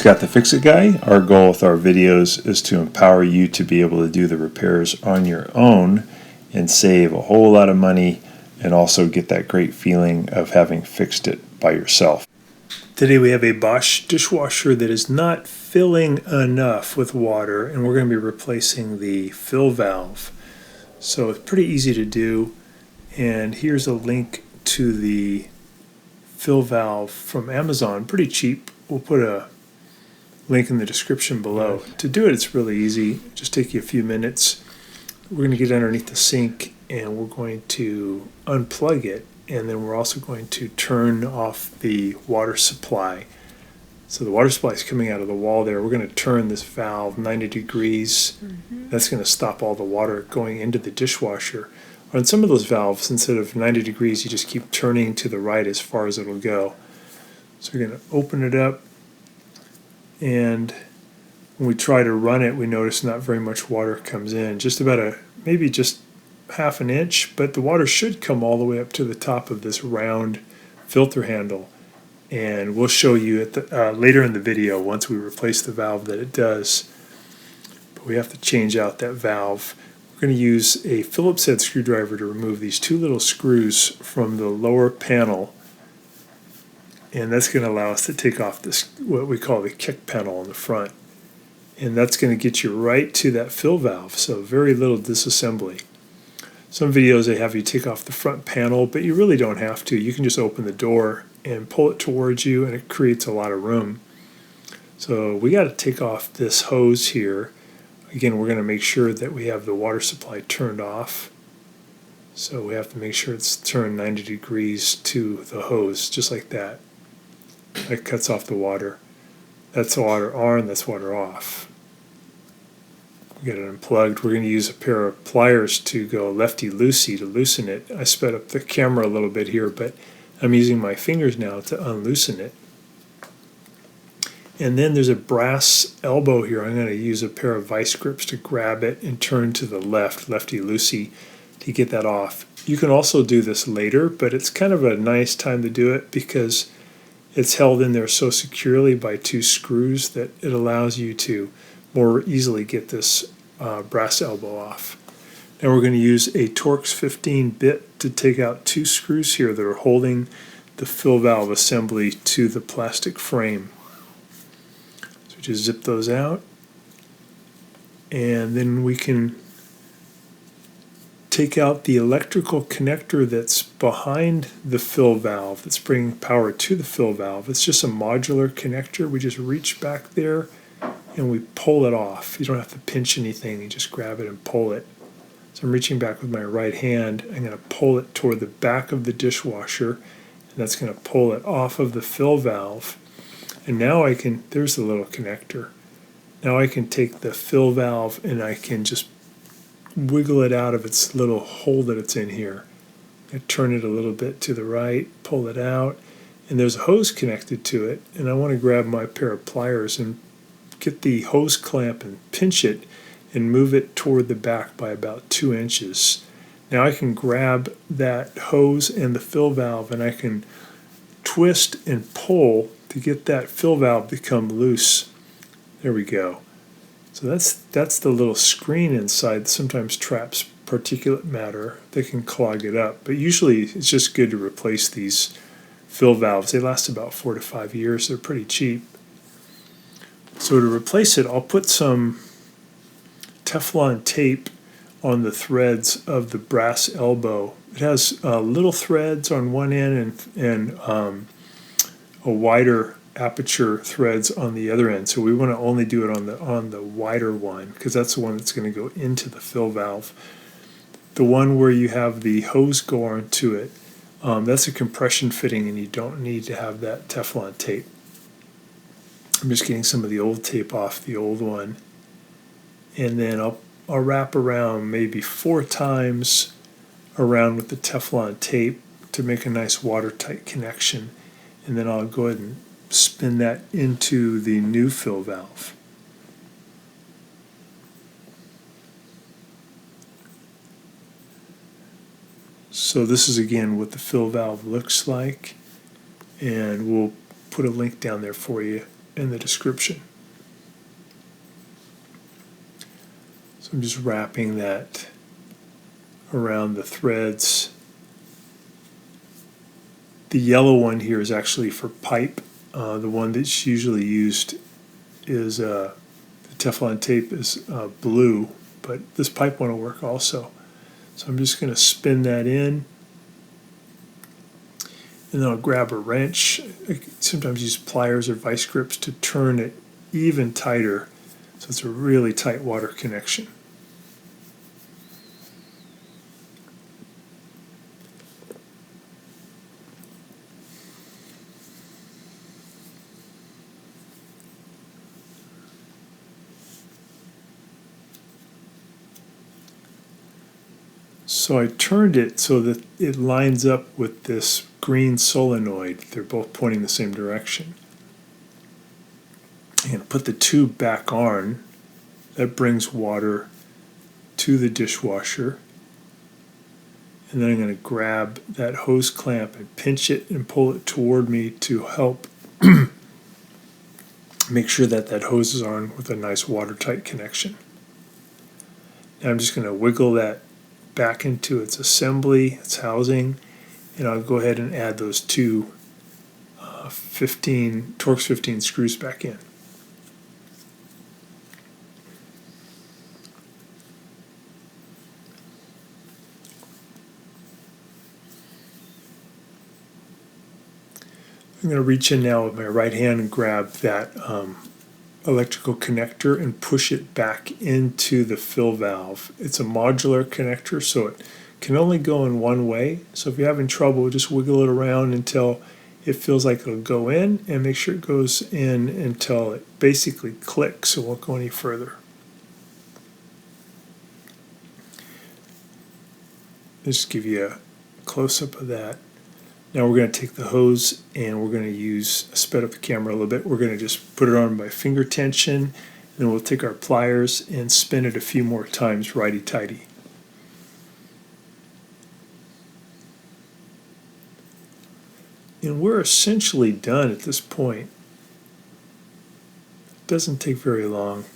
Scott the Fix-It Guy. Our goal with our videos is to empower you to be able to do the repairs on your own and save a whole lot of money and also get that great feeling of having fixed it by yourself. Today we have a Bosch dishwasher that is not filling enough with water, and we're going to be replacing the fill valve. So it's pretty easy to do, and here's a link to the fill valve from Amazon, pretty cheap. We'll put a link in the description below. To do it, it's really easy. Just take you a few minutes. We're going to get underneath the sink and we're going to unplug it, and then we're also going to turn off the water supply. So the water supply is coming out of the wall there. We're going to turn this valve 90 degrees. That's going to stop all the water going into the dishwasher. On some of those valves, instead of 90 degrees, you just keep turning to the right as far as it'll go. So we're going to open it up, and when we try to run it, we notice not very much water comes in, just about maybe just half an inch, but the water should come all the way up to the top of this round filter handle, and we'll show you at later in the video once we replace the valve that it does. But we have to change out that valve. We're going to use a Phillips head screwdriver to remove these two little screws from the lower panel, and that's going to allow us to take off this, what we call the kick panel on the front, and that's going to get you right to that fill valve, so very little disassembly. Some videos they have you take off the front panel, but you really don't have to. You can just open the door and pull it towards you, and it creates a lot of room. So we got to take off this hose here. Again, we're going to make sure that we have the water supply turned off. So we have to make sure it's turned 90 degrees to the hose, just like that. That cuts off the water. That's water on, that's water off. We get it unplugged. We're going to use a pair of pliers to go lefty-loosey to loosen it. I sped up the camera a little bit here, but I'm using my fingers now to unloosen it. And then there's a brass elbow here. I'm going to use a pair of vice grips to grab it and turn to the left, lefty-loosey, to get that off. You can also do this later, but it's kind of a nice time to do it because it's held in there so securely by two screws that it allows you to more easily get this brass elbow off. Now we're going to use a Torx 15 bit to take out two screws here that are holding the fill valve assembly to the plastic frame. So just zip those out, and then we can take out the electrical connector that's behind the fill valve that's bringing power to the fill valve. It's just a modular connector. We just reach back there and we pull it off. You don't have to pinch anything, you just grab it and pull it. So I'm reaching back with my right hand. I'm going to pull it toward the back of the dishwasher, and that's going to pull it off of the fill valve. And now I can, there's the little connector. Now I can take the fill valve and I can just wiggle it out of its little hole that it's in here. I turn it a little bit to the right, pull it out, and there's a hose connected to it, and I want to grab my pair of pliers and get the hose clamp and pinch it and move it toward the back by about 2 inches. Now I can grab that hose and the fill valve, and I can twist and pull to get that fill valve to come loose. There we go. So that's the little screen inside that sometimes traps particulate matter that can clog it up. But usually it's just good to replace these fill valves. They last about 4 to 5 years. They're pretty cheap. So to replace it, I'll put some teflon tape on the threads of the brass elbow. It has little threads on one end and a wider aperture threads on the other end. So we want to only do it on the wider one because that's the one that's going to go into the fill valve. The one where you have the hose go onto it, that's a compression fitting, and you don't need to have that Teflon tape. I'm just getting some of the old tape off the old one, and then I'll wrap around maybe 4 times around with the Teflon tape to make a nice watertight connection, and then I'll go ahead and spin that into the new fill valve. So this is again what the fill valve looks like, and we'll put a link down there for you in the description. So I'm just wrapping that around the threads. The yellow one here is actually for pipe. The one that's usually used is the Teflon tape is blue, but this pipe one will work also. So I'm just going to spin that in, and then I'll grab a wrench. I sometimes use pliers or vice grips to turn it even tighter, so it's a really tight water connection. So I turned it so that it lines up with this green solenoid. They're both pointing the same direction. I'm going to put the tube back on. That brings water to the dishwasher. And then I'm going to grab that hose clamp and pinch it and pull it toward me to help make sure that that hose is on with a nice watertight connection. Now I'm just going to wiggle that back into its assembly, its housing, and I'll go ahead and add those two Torx 15 screws back in. I'm going to reach in now with my right hand and grab that electrical connector and push it back into the fill valve. It's a modular connector, so it can only go in one way. So if you're having trouble, just wiggle it around until it feels like it'll go in, and make sure it goes in until it basically clicks. It won't go any further. Just give you a close-up of that. Now we're going to take the hose and we're going to sped up the camera a little bit. We're going to just put it on by finger tension, and then we'll take our pliers and spin it a few more times righty-tighty. And we're essentially done at this point. It doesn't take very long.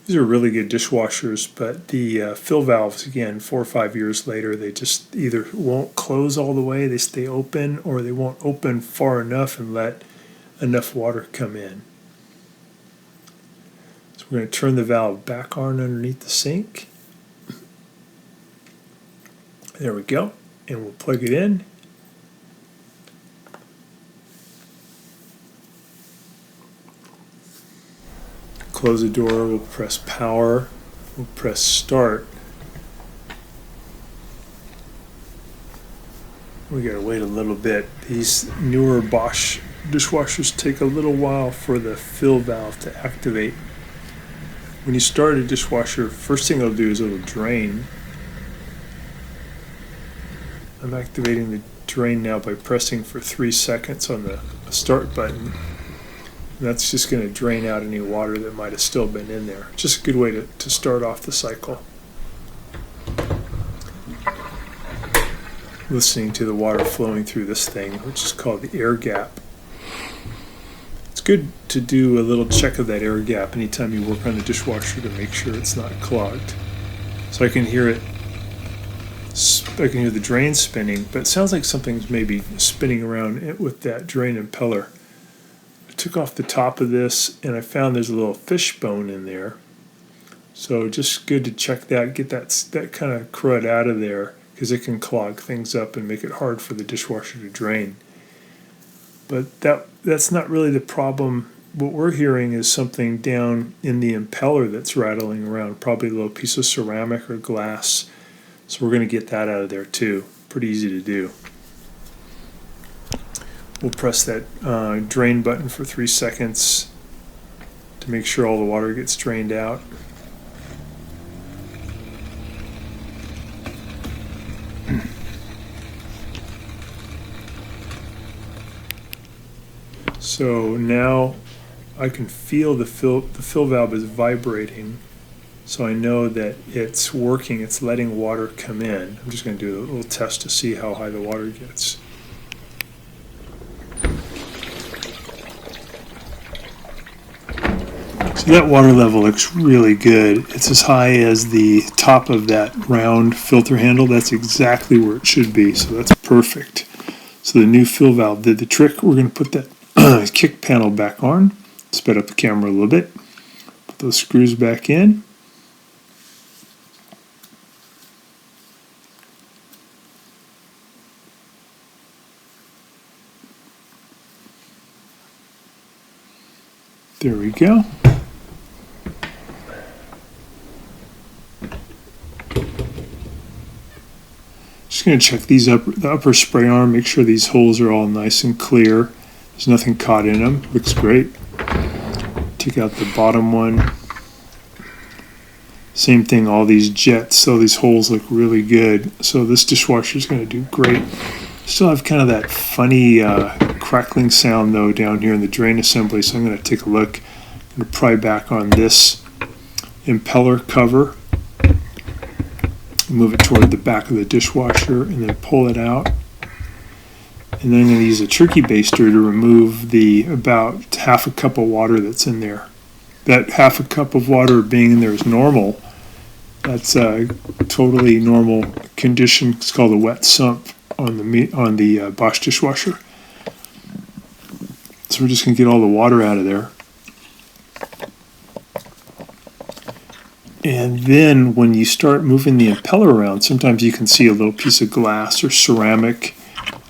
These are really good dishwashers, but the fill valves, again, 4 or 5 years later, they just either won't close all the way, they stay open, or they won't open far enough and let enough water come in. So we're going to turn the valve back on underneath the sink. There we go. And we'll plug it in. Close the door, we'll press power, we'll press start. We gotta wait a little bit. These newer Bosch dishwashers take a little while for the fill valve to activate. When you start a dishwasher, first thing it'll do is it'll drain. I'm activating the drain now by pressing for 3 seconds on the start button. And that's just going to drain out any water that might have still been in there. Just a good way to start off the cycle. Listening to the water flowing through this thing, which is called the air gap. It's good to do a little check of that air gap anytime you work on the dishwasher to make sure it's not clogged. So I can hear it. I can hear the drain spinning, but it sounds like something's maybe spinning around with that drain impeller. Took off the top of this, and I found there's a little fish bone in there, so just good to check that, get that kind of crud out of there, because it can clog things up and make it hard for the dishwasher to drain. But that's not really the problem. What we're hearing is something down in the impeller that's rattling around, probably a little piece of ceramic or glass, so we're going to get that out of there too. Pretty easy to do. We'll press that drain button for 3 seconds to make sure all the water gets drained out. So now I can feel the fill valve is vibrating, so I know that it's working, it's letting water come in. I'm just going to do a little test to see how high the water gets. So that water level looks really good. It's as high as the top of that round filter handle. That's exactly where it should be, so that's perfect. So the new fill valve did the trick. We're going to put that kick panel back on. Sped up the camera a little bit. Put those screws back in. There we go. Just going to check these the upper spray arm, make sure these holes are all nice and clear. There's nothing caught in them. Looks great. Take out the bottom one. Same thing, all these jets, so these holes look really good. So this dishwasher is going to do great. Still have kind of that funny crackling sound though down here in the drain assembly, so I'm going to take a look. I'm going to pry back on this impeller cover. Move it toward the back of the dishwasher and then pull it out. And then I'm going to use a turkey baster to remove the about half a cup of water that's in there. That half a cup of water being in there is normal. That's a totally normal condition. It's called a wet sump on the Bosch dishwasher. So we're just going to get all the water out of there. And then when you start moving the impeller around, sometimes you can see a little piece of glass or ceramic.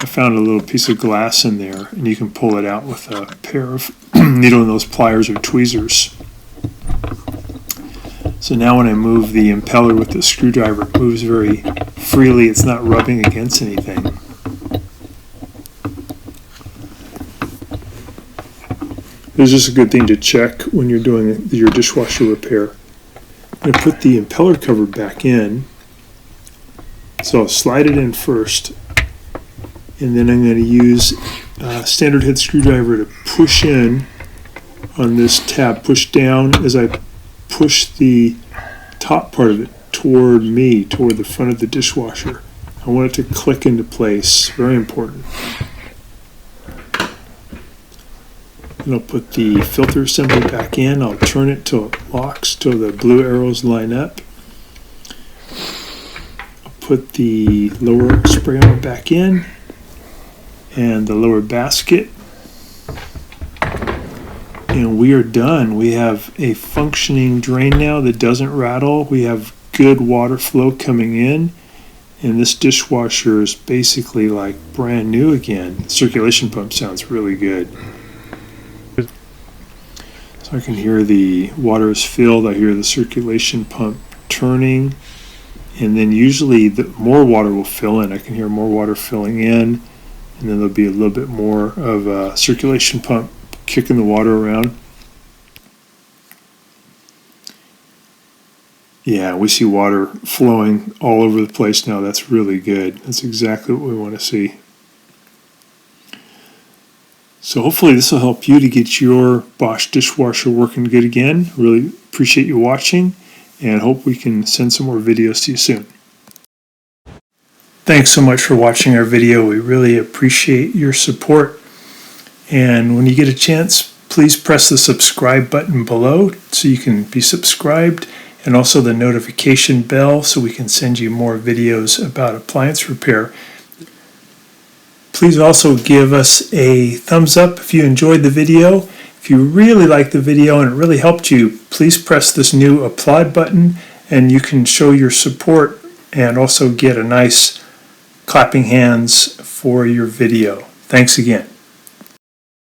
I found a little piece of glass in there, and you can pull it out with a pair of needle nose pliers or tweezers. So now when I move the impeller with the screwdriver, it moves very freely. It's not rubbing against anything. This is just a good thing to check when you're doing your dishwasher repair. I'm going to put the impeller cover back in. So I'll slide it in first, and then I'm going to use a standard head screwdriver to push in on this tab, push down as I push the top part of it toward me, toward the front of the dishwasher. I want it to click into place, very important. And I'll put the filter assembly back in. I'll turn it till it locks, till the blue arrows line up. I'll put the lower spray arm back in and the lower basket. And we are done. We have a functioning drain now that doesn't rattle. We have good water flow coming in. And this dishwasher is basically like brand new again. The circulation pump sounds really good. So I can hear the water is filled. I hear the circulation pump turning. And then usually more water will fill in. I can hear more water filling in. And then there'll be a little bit more of a circulation pump kicking the water around. Yeah, we see water flowing all over the place now. That's really good. That's exactly what we want to see. So hopefully this will help you to get your Bosch dishwasher working good again. Really appreciate you watching, and hope we can send some more videos to you soon. Thanks so much for watching our video. We really appreciate your support. And when you get a chance, please press the subscribe button below so you can be subscribed, and also the notification bell so we can send you more videos about appliance repair. Please also give us a thumbs up if you enjoyed the video. If you really liked the video and it really helped you, please press this new applaud button and you can show your support and also get a nice clapping hands for your video. Thanks again.